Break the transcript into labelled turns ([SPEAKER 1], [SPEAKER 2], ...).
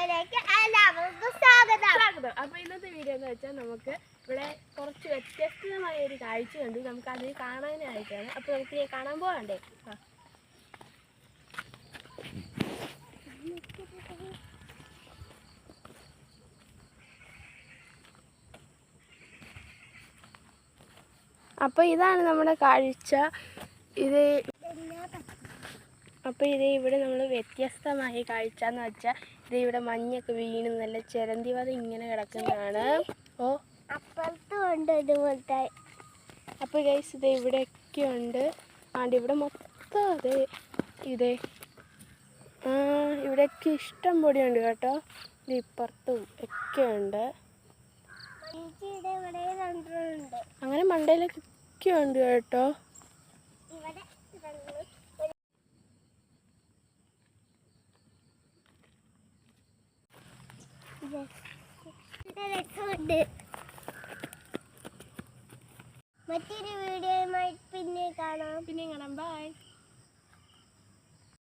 [SPEAKER 1] വീഡിയോയിലേക്ക് എല്ലാവർക്കും സ്വാഗതം.
[SPEAKER 2] അപ്പോൾ ഇന്നത്തെ വീഡിയോ എന്ന് വെച്ചാൽ നമുക്ക് ഇവിടെ കുറച്ച് വ്യത്യസ്തമായ ഒരു കാഴ്ച കണ്ടു. നമുക്ക് അത് കാണാനായിട്ടാണ്. അപ്പോൾ നമുക്ക് കാണാൻ പോകണ്ടേ? അപ്പോൾ ഇതാണ് നമ്മുടെ കാഴ്ച. അപ്പോൾ ഇവിടെ നമ്മൾ വ്യത്യസ്തമായ കാഴ്ച എന്ന് വെച്ചാൽ ഇവിടെ മഞ്ഞൊക്കെ വീണ് നല്ല ചിരന്തിവത ഇങ്ങനെ കിടക്കുന്നതാണ്.
[SPEAKER 1] അപ്പുറത്തും ഉണ്ട് ഇതുപോലത്തെ.
[SPEAKER 2] അപ്പോൾ ഗൈസ് ഇവിടെയൊക്കെ ഉണ്ട്. ഇവിടെ മൊത്തം ഇവിടെയൊക്കെ ഇഷ്ടം പൊടിയുണ്ട് കേട്ടോ. ഇപ്പുറത്തും ഒക്കെ ഉണ്ട്. അങ്ങനെ മണ്ടയിലൊക്കെ ഉണ്ട് കേട്ടോ.
[SPEAKER 1] മറ്റൊരു വീഡിയോയുമായി പിന്നെ